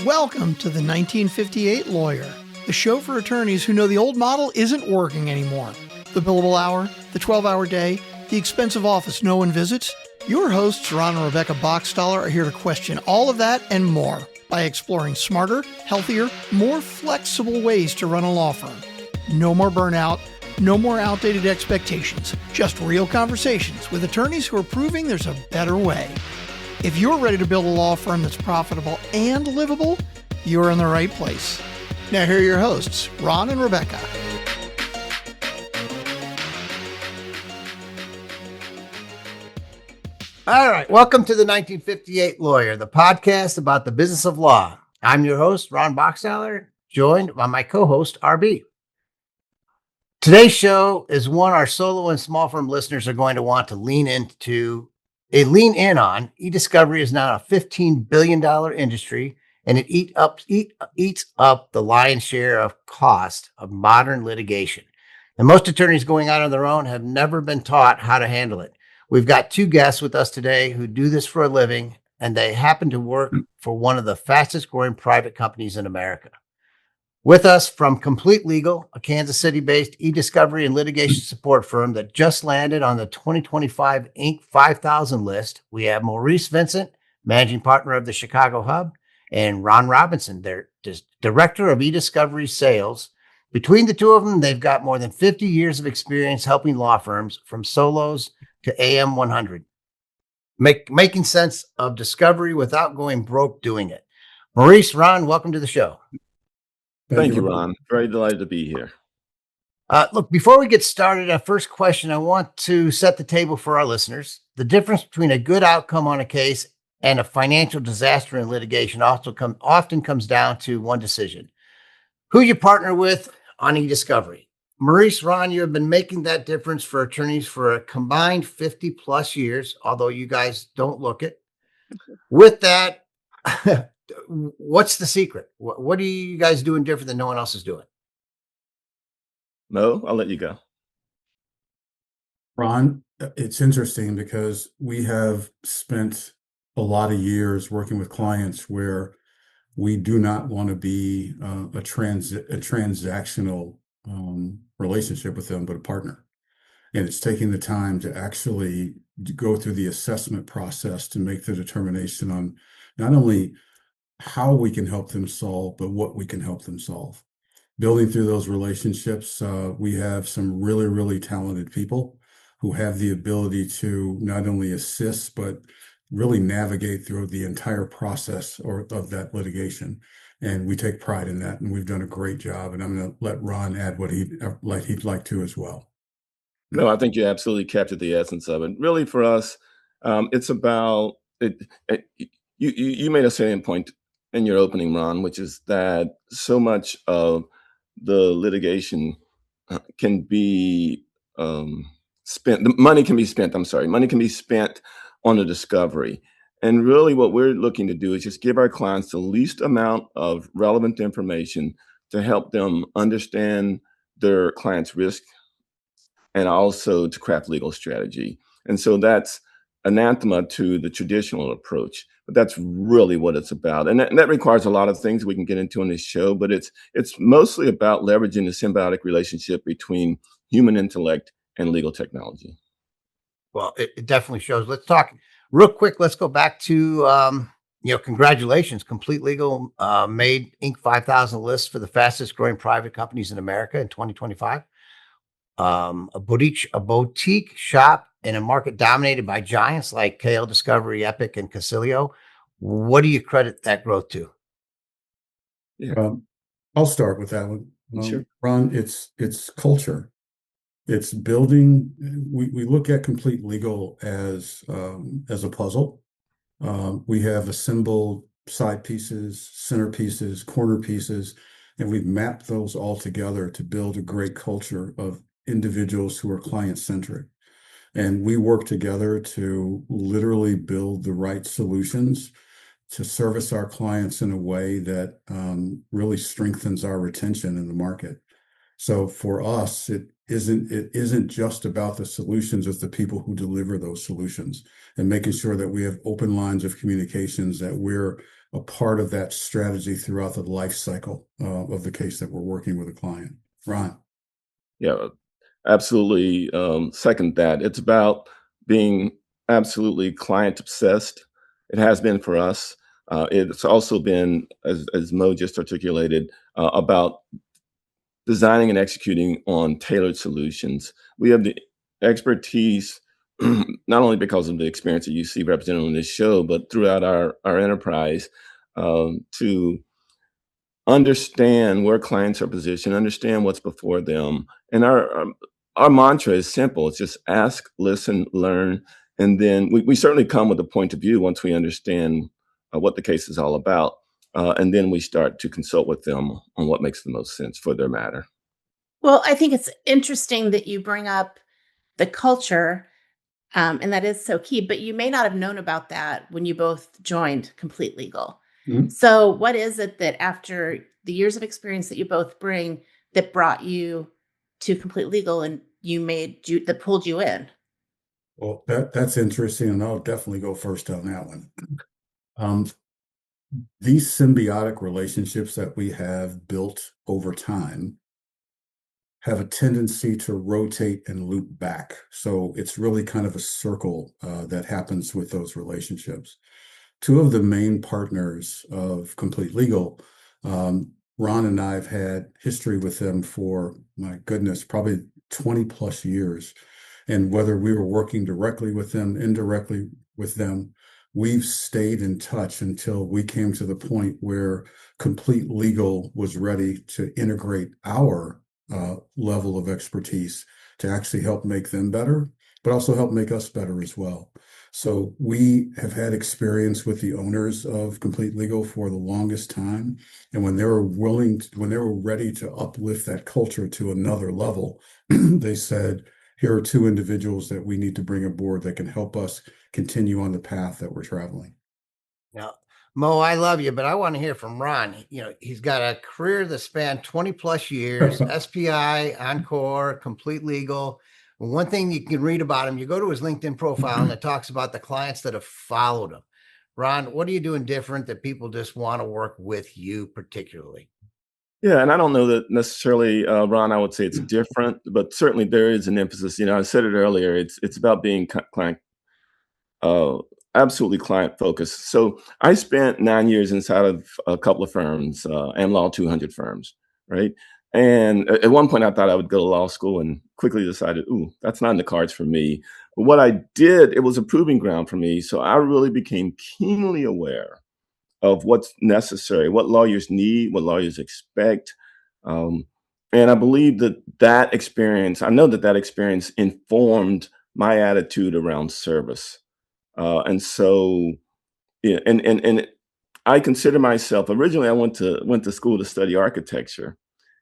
Welcome to the 1958 Lawyer, the show for attorneys who know the old model isn't working anymore. The billable hour, the 12-hour day, the expensive office no one visits. Your hosts, Ron and Rebecca Boxstaller, are here to question all of that and more by exploring smarter, healthier, more flexible ways to run a law firm. No more burnout, no more outdated expectations, just real conversations with attorneys who are proving there's a better way. If you're ready to build a law firm that's profitable and livable, you're in the right place. Now here are your hosts, Ron and Rebecca. All right, welcome to the 1958 Lawyer, the podcast about the business of law. I'm your host, Ron Boxstaller, joined by my co-host, RB. Today's show is one our solo and small firm listeners are going to want to lean in on. E-discovery is now a $15 billion industry, and it eats up the lion's share of cost of modern litigation. And most attorneys going out on their own have never been taught how to handle it. We've got two guests with us today who do this for a living, and they happen to work for one of the fastest growing private companies in America. With us from Complete Legal, a Kansas City-based e-discovery and litigation support firm that just landed on the 2025 Inc. 5000 list, we have Maurice Vincent, managing partner of the Chicago Hub, and Ron Robinson, their director of e-discovery sales. Between the two of them, they've got more than 50 years of experience helping law firms from solos to AM 100, making sense of discovery without going broke doing it. Maurice, Ron, welcome to the show. Thank you, Ron. Very delighted to be here. Look, before we get started, our first question, I want to set the table for our listeners. The difference between a good outcome on a case and a financial disaster in litigation often comes down to one decision: who you partner with on e-discovery. Maurice, Ron, you have been making that difference for attorneys for a combined 50 plus years, although you guys don't look it. With that, what's the secret? What are you guys doing different than no one else is doing? No, I'll let you go. Ron, it's interesting because we have spent a lot of years working with clients where we do not want to be a transactional relationship with them, but a partner. And it's taking the time to actually go through the assessment process to make the determination on not only how we can help them solve, but what we can help them solve. Building through those relationships, we have some really, really talented people who have the ability to not only assist, but really navigate through the entire process of that litigation. And we take pride in that, and we've done a great job. And I'm going to let Ron add what he'd like to as well. No, I think you absolutely captured the essence of it. Really, for us, it's about it. You made a salient point in your opening, Ron, which is that so much of the litigation can be spent. The money can be spent. Money can be spent on the discovery. And really what we're looking to do is just give our clients the least amount of relevant information to help them understand their client's risk and also to craft legal strategy. And so that's anathema to the traditional approach, but that's really what it's about. And that requires a lot of things we can get into on this show, but it's mostly about leveraging the symbiotic relationship between human intellect and legal technology. Well, it definitely shows. Let's talk real quick. Let's go back to, congratulations. Complete Legal made Inc. 5000 list for the fastest growing private companies in America in 2025. A boutique shop in a market dominated by giants like KL Discovery, Epic, and Casilio. What do you credit that growth to? Yeah. I'll start with that one. Sure. Ron, it's culture. It's building. We look at Complete Legal as a puzzle. We have assembled side pieces, center pieces, corner pieces, and we've mapped those all together to build a great culture of individuals who are client-centric. And we work together to literally build the right solutions to service our clients in a way that really strengthens our retention in the market. So for us, it isn't just about the solutions, it's the people who deliver those solutions and making sure that we have open lines of communications, that we're a part of that strategy throughout the life cycle of the case that we're working with a client. Ron. Yeah, absolutely. Second that. It's about being absolutely client obsessed. It has been for us. It's also been, as Mo just articulated, about designing and executing on tailored solutions. We have the expertise, not only because of the experience that you see represented on this show, but throughout our enterprise, to understand where clients are positioned, understand what's before them. And our mantra is simple. It's just ask, listen, learn, and then we certainly come with a point of view once we understand what the case is all about. And then we start to consult with them on what makes the most sense for their matter. Well, I think it's interesting that you bring up the culture, and that is so key, but you may not have known about that when you both joined Complete Legal. Mhm. So, what is it that after the years of experience that you both bring that brought you to Complete Legal and that pulled you in? Well, that's interesting, and I'll definitely go first on that one. Um, these symbiotic relationships that we have built over time have a tendency to rotate and loop back. So it's really kind of a circle that happens with those relationships. Two of the main partners of Complete Legal, Ron and I have had history with them for, my goodness, probably 20 plus years. And whether we were working directly with them, indirectly with them, we've stayed in touch until we came to the point where Complete Legal was ready to integrate our level of expertise to actually help make them better, but also help make us better as well. So we have had experience with the owners of Complete Legal for the longest time. And when they were when they were ready to uplift that culture to another level, they said, here are two individuals that we need to bring aboard that can help us continue on the path that we're traveling. Now, Mo, I love you, but I want to hear from Ron. He's got a career that spanned 20 plus years, SPI, Encore, Complete Legal. One thing you can read about him, you go to his LinkedIn profile and it talks about the clients that have followed him. Ron, what are you doing different that people just want to work with you particularly? Yeah, and I don't know that necessarily, Ron, I would say it's different, but certainly there is an emphasis. I said it earlier. It's about being client, uh, absolutely client focused. So I spent 9 years inside of a couple of firms, AmLaw 200 firms, right? And at one point, I thought I would go to law school, and quickly decided, ooh, that's not in the cards for me. But what I did, it was a proving ground for me. So I really became keenly aware of what's necessary, what lawyers need, what lawyers expect. Um, and I believe I know that experience informed my attitude around service. And so, yeah, and I consider myself, originally I went to school to study architecture.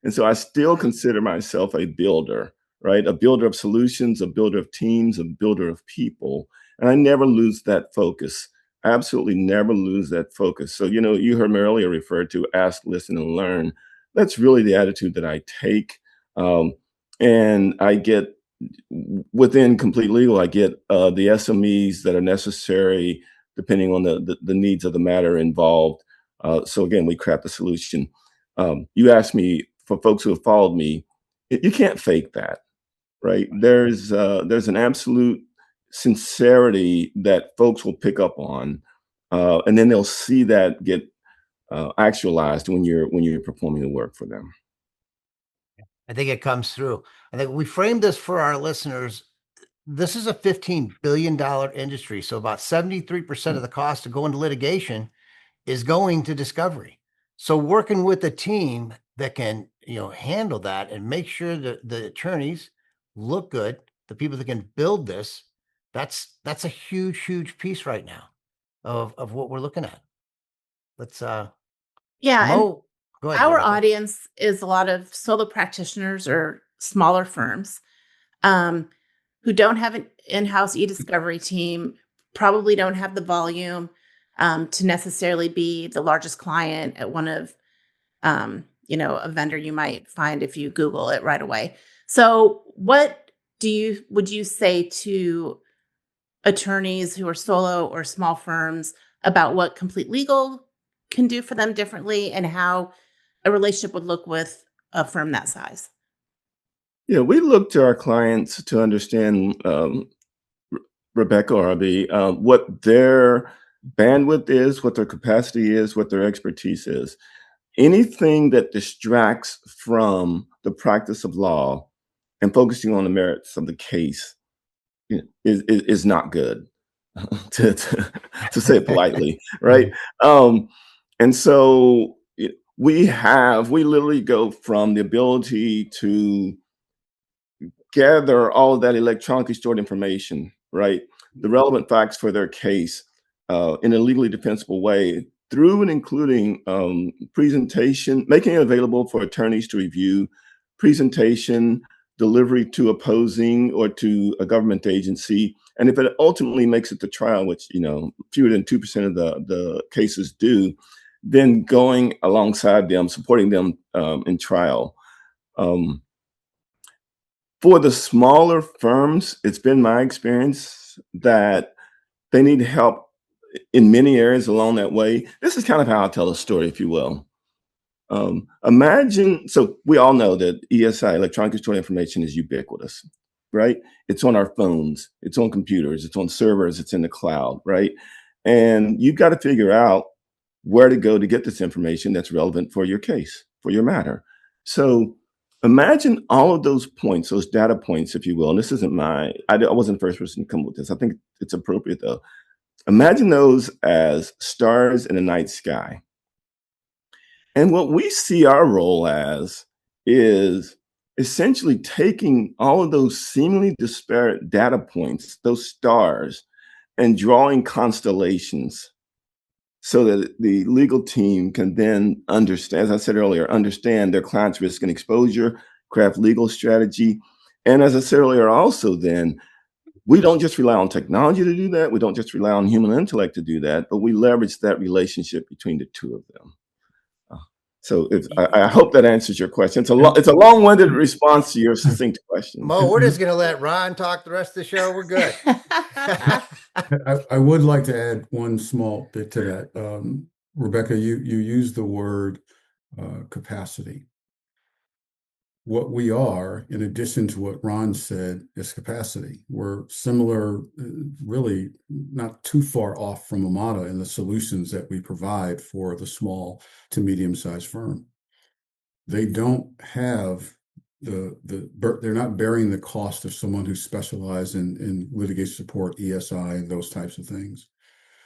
And so I still consider myself a builder, right? A builder of solutions, a builder of teams, a builder of people. And I never lose that focus. Absolutely never lose that focus. So, you heard me earlier refer to ask, listen, and learn. That's really the attitude that I take. Um, and I get within Complete Legal, I get the SMEs that are necessary depending on the needs of the matter involved. So again, we craft the solution. You asked me, for folks who have followed me, you can't fake that, right? There's an absolute sincerity that folks will pick up on, and then they'll see that get actualized when you're performing the work for them. I think it comes through. I think we framed this for our listeners. This is a $15 billion industry. So about 73% of the cost to go into litigation is going to discovery. So working with a team that can, handle that and make sure that the attorneys look good, the people that can build this, that's a huge, huge piece right now of what we're looking at. Let's Yeah, and Mo, go ahead, our Jennifer. audience is a lot of solo practitioners or smaller firms um, who don't have an in-house e-discovery team, probably don't have the volume to necessarily be the largest client at one of, a vendor you might find if you Google it right away. So what would you say to attorneys who are solo or small firms about what Complete Legal can do for them differently and how a relationship would look with a firm that size? Yeah, we look to our clients to understand, Rebecca or RB, what their bandwidth is, what their capacity is, what their expertise is. Anything that distracts from the practice of law and focusing on the merits of the case is not good, to say it politely, right? And so we literally go from the ability to gather all of that electronically stored information, right? The relevant facts for their case in a legally defensible way, through and including presentation, making it available for attorneys to review, presentation, delivery to opposing or to a government agency. And if it ultimately makes it to trial, which fewer than 2% of the cases do, then going alongside them, supporting them in trial. For the smaller firms, it's been my experience that they need help in many areas along that way. This is kind of how I tell a story, if you will. Imagine, so we all know that ESI, electronic stored information, is ubiquitous, right? It's on our phones, it's on computers, it's on servers, it's in the cloud, right? And you've got to figure out where to go to get this information that's relevant for your case, for your matter. So imagine all of those points, those data points, if you will. And this isn't I wasn't the first person to come up with this. I think it's appropriate though. Imagine those as stars in the night sky. And what we see our role as is essentially taking all of those seemingly disparate data points, those stars, and drawing constellations so that the legal team can then understand, as I said earlier, understand their client's risk and exposure, craft legal strategy. And as I said earlier, also then, we don't just rely on technology to do that. We don't just rely on human intellect to do that, but we leverage that relationship between the two of them. So I hope that answers your question. It's a long-winded response to your succinct question. Mo, we're just going to let Ron talk the rest of the show. We're good. I would like to add one small bit to that. Rebecca, you used the word capacity. What we are, in addition to what Ron said, is capacity. We're similar, really not too far off from Amada in the solutions that we provide for the small to medium-sized firm. They don't have they're not bearing the cost of someone who specializes in litigation support, ESI, and those types of things.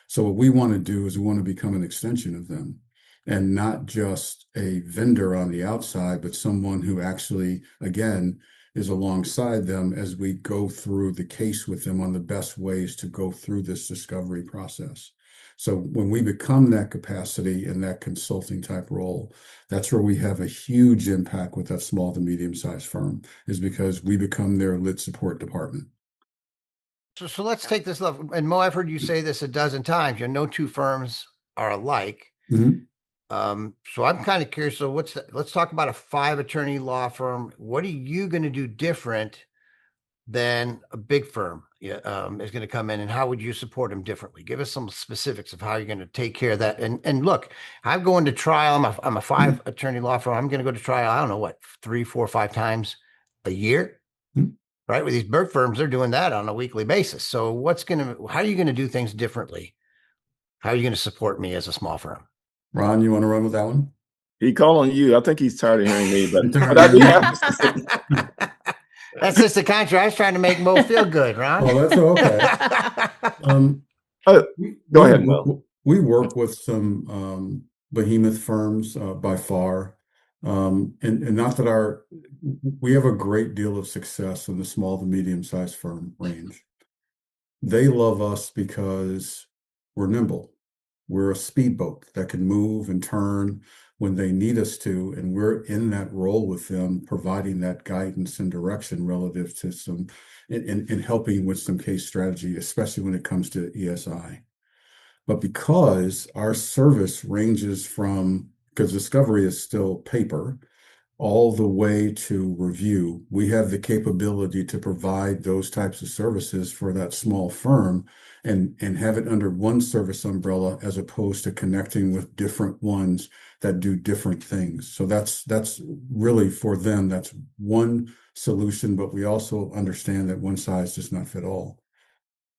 So what we want to do is we want to become an extension of them, and not just a vendor on the outside, but someone who actually, again, is alongside them as we go through the case with them on the best ways to go through this discovery process. So when we become that capacity and that consulting type role, that's where we have a huge impact with that small to medium-sized firm, is because we become their lit support department. So let's take this level. And Mo, I've heard you say this a dozen times. No two firms are alike. Mm-hmm. So I'm kind of curious. So let's talk about a 5-attorney law firm. What are you going to do different than a big firm is going to come in, and how would you support them differently? Give us some specifics of how you're going to take care of that. And look, I'm going to trial. I'm a 5-attorney law firm. I'm going to go to trial. I don't know what, 3, 4, 5 times a year. Mm-hmm. Right? With these big firms, they're doing that on a weekly basis. So how are you going to do things differently? How are you going to support me as a small firm? Ron, you want to run with that one? He called on you. I think he's tired of hearing me, but I'd be happy to say. That's just the contrary. I was trying to make Mo feel good, Ron. Oh, that's okay. Go ahead, Mo. We work with some behemoth firms by far. And not that we have a great deal of success in the small to medium-sized firm range. They love us because we're nimble. We're a speedboat that can move and turn when they need us to, and we're in that role with them, providing that guidance and direction relative to some, in helping with some case strategy, especially when it comes to ESI. But because our service ranges from, because discovery is still paper, all the way to review. We have the capability to provide those types of services for that small firm and have it under one service umbrella as opposed to connecting with different ones that do different things. So that's really for them, that's one solution, but we also understand that one size does not fit all.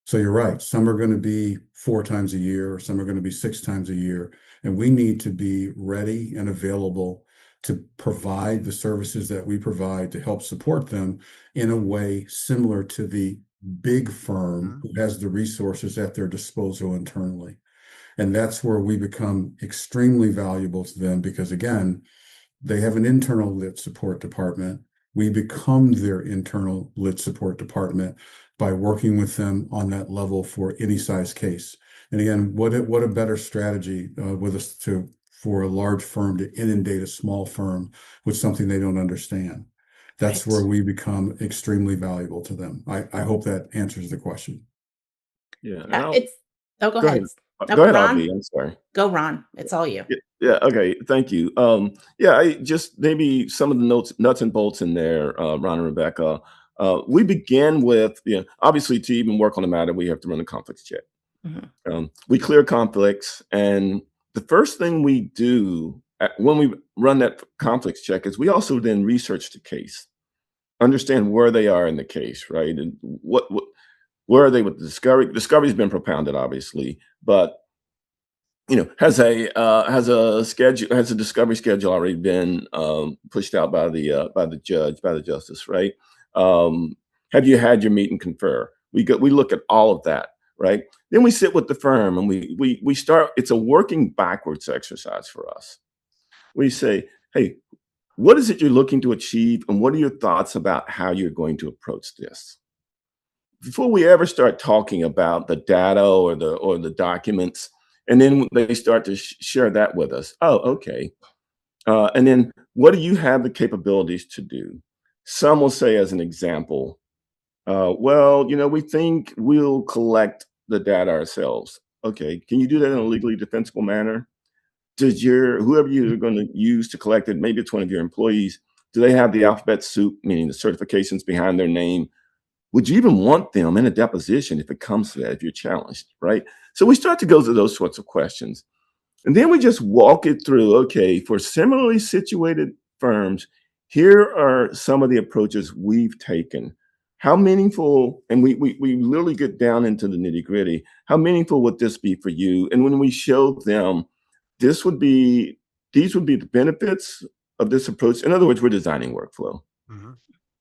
So you're right. Some are going to be 4 times a year, some are going to be 6 times a year, and we need to be ready and available to provide the services that we provide to help support them in a way similar to the big firm who has the resources at their disposal internally. And that's where we become extremely valuable to them because, again, they have an internal lit support department. We become their internal lit support department by working with them on that level for any size case. And again, what a better strategy with us for a large firm to inundate a small firm with something they don't understand. That's Right. where we become extremely valuable to them. I hope that answers the question. Yeah. And Yeah, it's go go ahead. ahead. No, Go ahead, Ron. RB. I'm sorry. Go, Ron. It's all you. Yeah. Okay. Thank you. Yeah. I just maybe some of the nuts and bolts in there, Ron and Rebecca. We begin with, obviously to even work on the matter, we have to run a conflicts check. We clear conflicts, and the first thing we do when we run that conflicts check is we also then research the case, understand where they are in the case, right, and where are they with the discovery. Discovery's been propounded, obviously, but has a discovery schedule already been pushed out by the judge, by the justice, right? Have you had your meet and confer? We look at all of that, right? Then we sit with the firm and we start. It's a working backwards exercise for us. We say, hey, what is it you're looking to achieve, and what are your thoughts about how you're going to approach this? Before we ever start talking about the data or the documents, and then they start to share that with us. Oh, okay. And then what do you have the capabilities to do? Some will say, as an example, well, we think we'll collect the data ourselves. Okay, can you do that in a legally defensible manner? Does whoever you're going to use to collect it, maybe it's one of your employees, do they have the alphabet soup, meaning the certifications behind their name? Would you even want them in a deposition if it comes to that, if you're challenged, right? So we start to go through those sorts of questions. And then we just walk it through. Okay, for similarly situated firms, here are some of the approaches we've taken. How meaningful, and we literally get down into the nitty gritty, how meaningful would this be for you? And when we show them, these would be the benefits of this approach. In other words, we're designing workflow.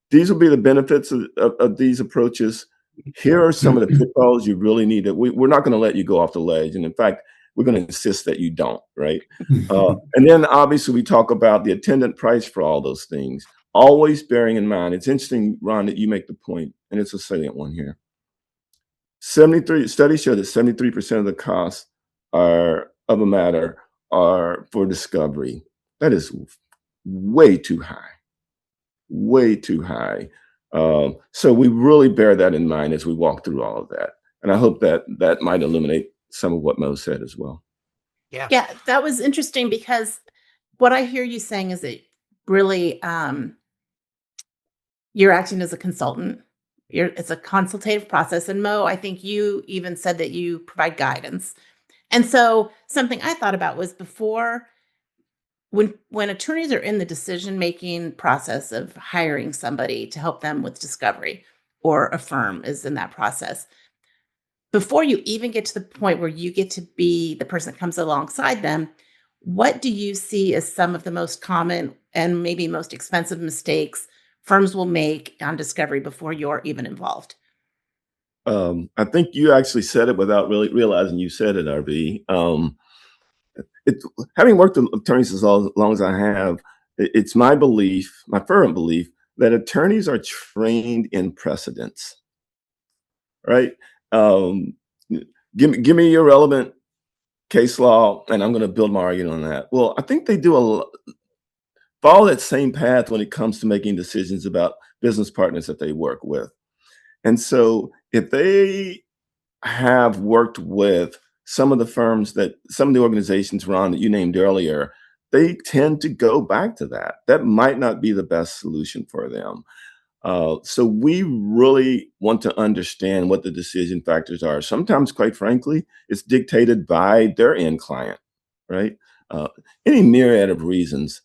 These will be the benefits of these approaches. Here are some of the pitfalls you really need. We're not going to let you go off the ledge. And in fact, we're going to insist that you don't, right? And then obviously we talk about the attendant price for all those things, always bearing in mind. It's interesting, Ron, that you make the point, and it's a salient one here. Studies show that 73% of the costs of a matter are for discovery. That is way too high. Way too high. So we really bear that in mind as we walk through all of that. And I hope that might illuminate some of what Mo said as well. Yeah, that was interesting because what I hear you saying is that really you're acting as a consultant. It's a consultative process. And Mo, I think you even said that you provide guidance. And so something I thought about was before when attorneys are in the decision-making process of hiring somebody to help them with discovery, or a firm is in that process, before you even get to the point where you get to be the person that comes alongside them, what do you see as some of the most common and maybe most expensive mistakes firms will make on discovery before you're even involved? I think you actually said it without really realizing you said it, RB. Having worked with attorneys as long as I have, it's my belief, my fervent belief, that attorneys are trained in precedents, right? Give me your relevant case law, and I'm going to build my argument on that. Well, I think they do follow that same path when it comes to making decisions about business partners that they work with. And so if they have worked with some of the organizations, Ron, that you named earlier, they tend to go back to that. That might not be the best solution for them. So we really want to understand what the decision factors are. Sometimes, quite frankly, it's dictated by their end client, right? Uh, any myriad of reasons.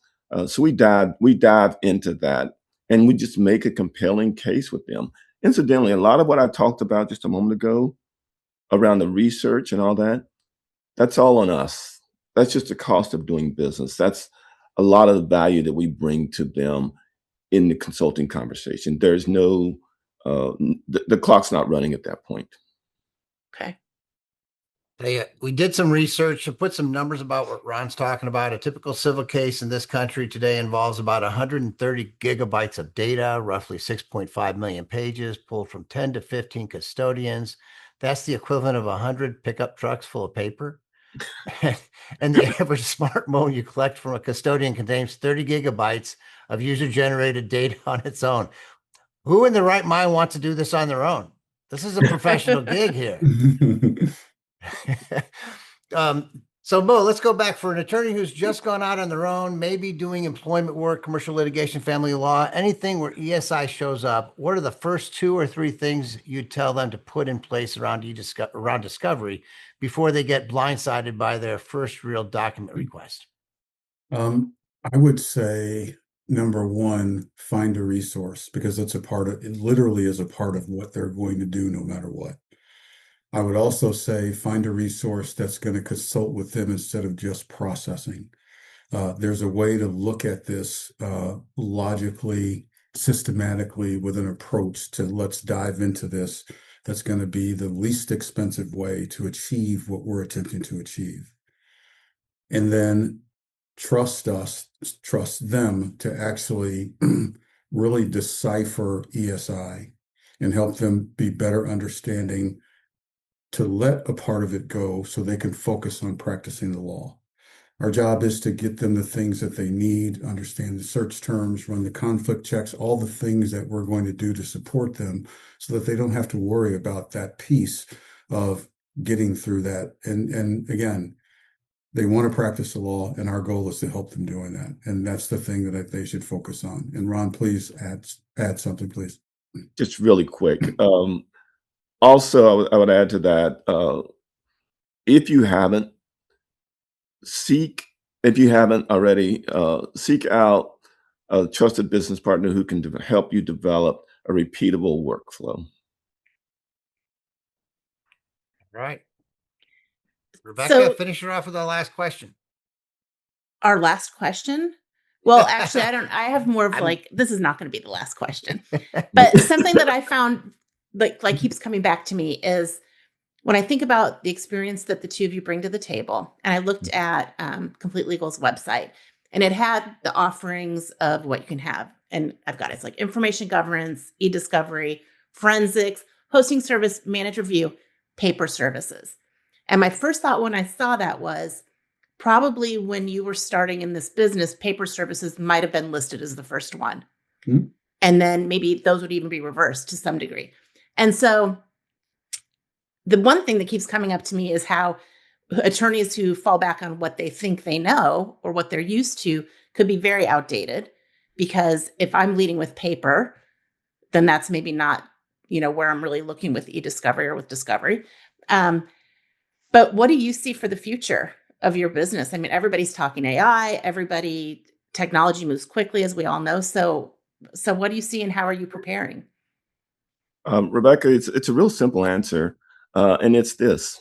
So we dive into that, and we just make a compelling case with them. Incidentally, a lot of what I talked about just a moment ago around the research and all that, that's all on us. That's just the cost of doing business. That's a lot of the value that we bring to them in the consulting conversation. There's no, the clock's not running at that point. Okay. We did some research and put some numbers about what Ron's talking about. A typical civil case in this country today involves about 130 gigabytes of data, roughly 6.5 million pages, pulled from 10 to 15 custodians. That's the equivalent of 100 pickup trucks full of paper. And the average smartphone you collect from a custodian contains 30 gigabytes of user-generated data on its own. Who in their right mind wants to do this on their own? This is a professional gig here. So Bo, let's go back. For an attorney who's just gone out on their own, maybe doing employment work, commercial litigation, family law, anything where ESI shows up, what are the first 2 or 3 things you'd tell them to put in place around discovery before they get blindsided by their first real document request? I would say, number one, find a resource, because it's it literally is a part of what they're going to do no matter what. I would also say find a resource that's going to consult with them instead of just processing. There's a way to look at this logically, systematically, with an approach to let's dive into this. That's going to be the least expensive way to achieve what we're attempting to achieve. And then trust them to actually really decipher ESI and help them be better understanding, to let a part of it go so they can focus on practicing the law. Our job is to get them the things that they need, understand the search terms, run the conflict checks, all the things that we're going to do to support them so that they don't have to worry about that piece of getting through that. And again, they want to practice the law, and our goal is to help them doing that. And that's the thing that they should focus on. And Ron, please add something, please. Just really quick. Also, I would add to that, if you haven't already, seek out a trusted business partner who can help you develop a repeatable workflow. Right. Rebecca, So finish her off with our last question. our last question. Well, actually, I have more of this is not going to be the last question, but something that I found like keeps coming back to me is when I think about the experience that the two of you bring to the table, and I looked at Complete Legal's website, and it had the offerings of what you can have. And I've got it's like information governance, e-discovery, forensics, hosting service, managed review, paper services. And my first thought when I saw that was probably when you were starting in this business, paper services might have been listed as the first one. Mm-hmm. And then maybe those would even be reversed to some degree. And so the one thing that keeps coming up to me is how attorneys who fall back on what they think they know or what they're used to could be very outdated, because if I'm leading with paper, then that's maybe not, where I'm really looking with e-discovery or with discovery. But what do you see for the future of your business? I mean, everybody's talking AI, technology moves quickly, as we all know. So what do you see and how are you preparing? Rebecca, it's a real simple answer. And it's this: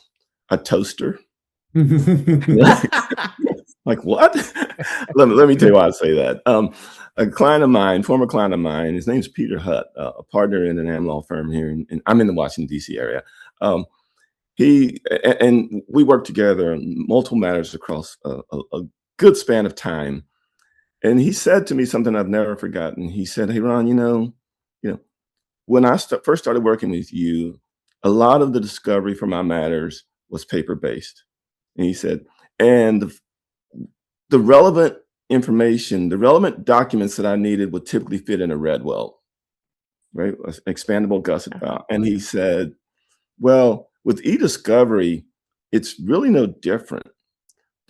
a toaster. Like what? let me tell you why I say that. A client of mine, former client of mine, his name's Peter Hutt, a partner in an AM law firm here, and I'm in the Washington, D.C. area. And we work together on multiple matters across a good span of time. And he said to me something I've never forgotten. He said, "Hey, Ron, when I first started working with you, a lot of the discovery for my matters was paper-based." And he said, and the relevant information, the relevant documents that I needed would typically fit in a Redwell, right? An expandable gusset file. And he said, well, with e-discovery, it's really no different.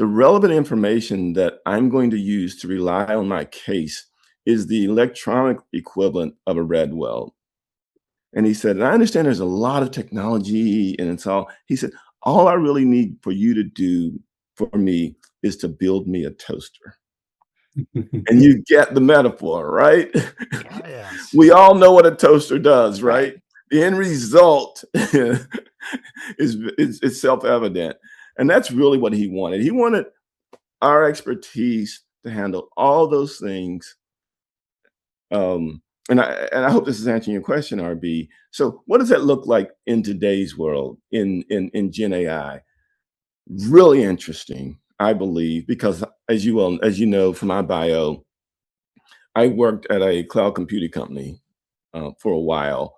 the relevant information that I'm going to use to rely on my case is the electronic equivalent of a red weld. And he said, and I understand there's a lot of technology and it's all, he said, all I really need for you to do for me is to build me a toaster. And you get the metaphor, right? Yes. We all know what a toaster does, right? Right. The end result is self-evident. And that's really what he wanted. He wanted our expertise to handle all those things. And I hope this is answering your question, RB. So what does that look like in today's world in Gen AI? Really interesting, I believe, because as you know from my bio, I worked at a cloud computing company for a while,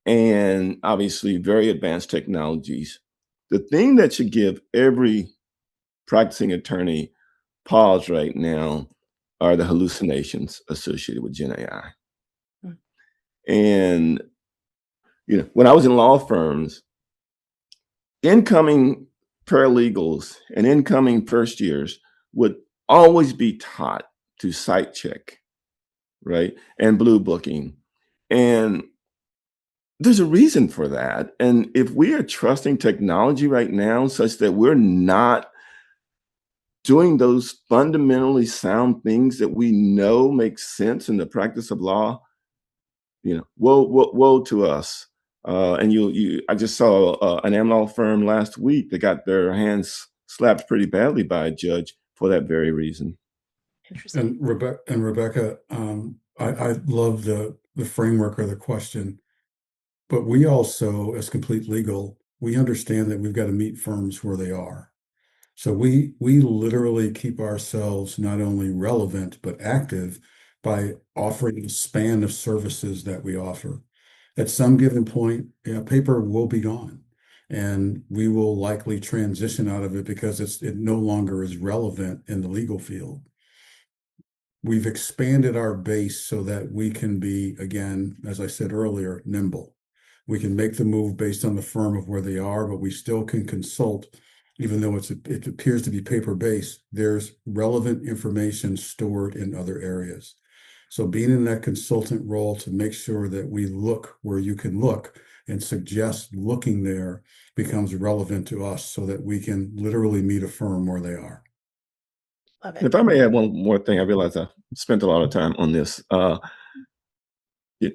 and obviously very advanced technologies. The thing that should give every practicing attorney pause right now are the hallucinations associated with Gen AI. Mm. And when I was in law firms, incoming paralegals and incoming first years would always be taught to site check, right? And blue booking. And there's a reason for that. And if we are trusting technology right now such that we're not doing those fundamentally sound things that we know make sense in the practice of law, woe to us. And I just saw an AmLaw firm last week that got their hands slapped pretty badly by a judge for that very reason. Interesting. And Rebecca, I love the framework of the question, but we also, as Complete Legal, we understand that we've got to meet firms where they are. So we literally keep ourselves not only relevant but active by offering a span of services that we offer. At some given point, paper will be gone, and we will likely transition out of it because it no longer is relevant in the legal field. We've expanded our base so that we can be, again, as I said earlier, nimble. We can make the move based on the firm of where they are, but we still can consult, even though it appears to be paper-based. There's relevant information stored in other areas. So being in that consultant role to make sure that we look where you can look and suggest looking there becomes relevant to us so that we can literally meet a firm where they are. Love And it. if I may add one more thing, I realize I spent a lot of time on this.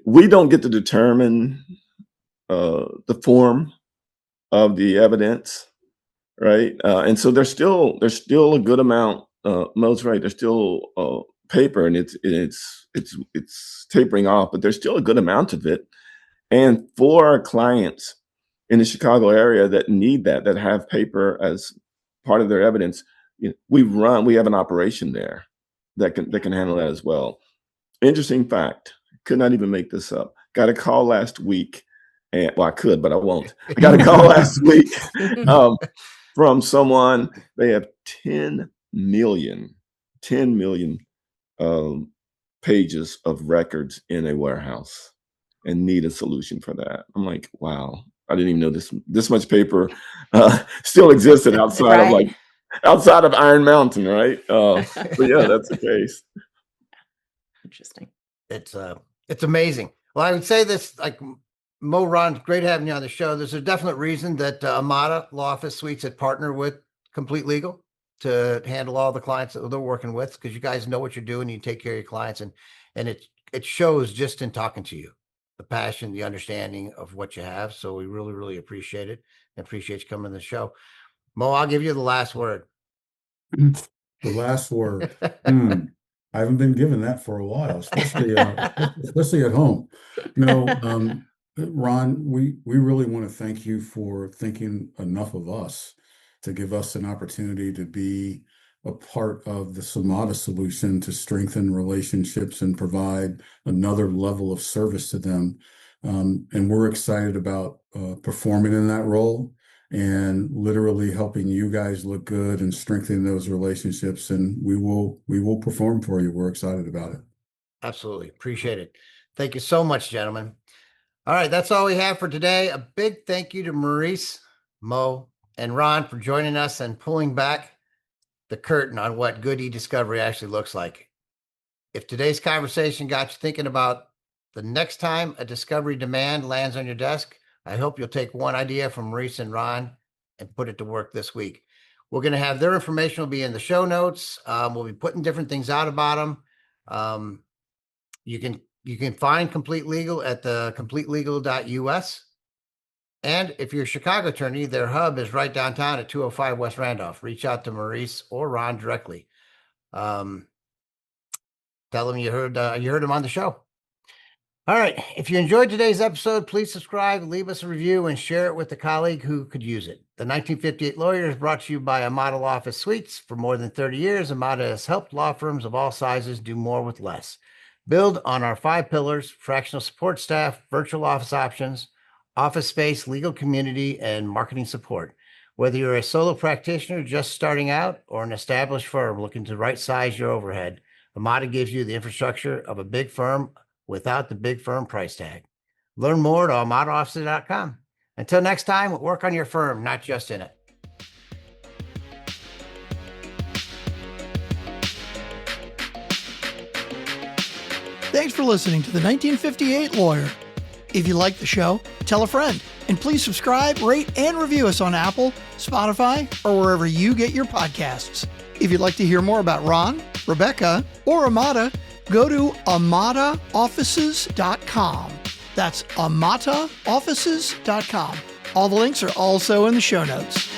We don't get to determine the form of the evidence, right? And so there's still a good amount. Mo's right. There's still paper, and it's tapering off, but there's still a good amount of it. And for our clients in the Chicago area that need that have paper as part of their evidence, we have an operation there that can handle that as well. Interesting fact, could not even make this up. Got a call last week, and I could, but I won't. I got a call last week from someone. They have 10 million pages of records in a warehouse and need a solution for that. I'm like, wow, I didn't even know this much paper still existed outside of Iron Mountain, right? But yeah, that's the case. Interesting. It's amazing. Well, I would say this, like Mo, Ron, great having you on the show. There's a definite reason that Amada Law Office Suites had partnered with Complete Legal to handle all the clients that they're working with, because you guys know what you're doing. You take care of your clients, and it shows just in talking to you, the passion, the understanding of what you have. So we really, really appreciate it and appreciate you coming to the show. Mo, I'll give you the last word. The last word. I haven't been given that for a while, especially at home. Ron, we really want to thank you for thinking enough of us to give us an opportunity to be a part of the Samada solution to strengthen relationships and provide another level of service to them. And we're excited about performing in that role and literally helping you guys look good and strengthening those relationships. And we will perform for you. We're excited about it. Absolutely. Appreciate it. Thank you so much, gentlemen. All right. That's all we have for today. A big thank you to Maurice, Mo, and Ron for joining us and pulling back the curtain on what good e-discovery actually looks like. If today's conversation got you thinking about the next time a discovery demand lands on your desk, I hope you'll take one idea from Maurice and Ron and put it to work this week. We're going to have their information will be in the show notes. We'll be putting different things out about them. You can find Complete Legal at the completelegal.us. And if you're a Chicago attorney, their hub is right downtown at 205 West Randolph. Reach out to Maurice or Ron directly. Tell them you heard them on the show. All right. If you enjoyed today's episode, please subscribe, leave us a review, and share it with a colleague who could use it. The 1958 Lawyer is brought to you by Amada Law Office Suites. For more than 30 years, Amada has helped law firms of all sizes do more with less. Build on our 5 pillars: fractional support staff, virtual office options, office space, legal community, and marketing support. Whether you're a solo practitioner just starting out or an established firm looking to right-size your overhead, Amada gives you the infrastructure of a big firm without the big firm price tag. Learn more at amadaoffices.com. Until next time, work on your firm, not just in it. Thanks for listening to the 1958 Lawyer. If you like the show, tell a friend, and please subscribe, rate, and review us on Apple, Spotify, or wherever you get your podcasts. If you'd like to hear more about Ron, Rebecca, or Amada, go to amataoffices.com. That's amataoffices.com. All the links are also in the show notes.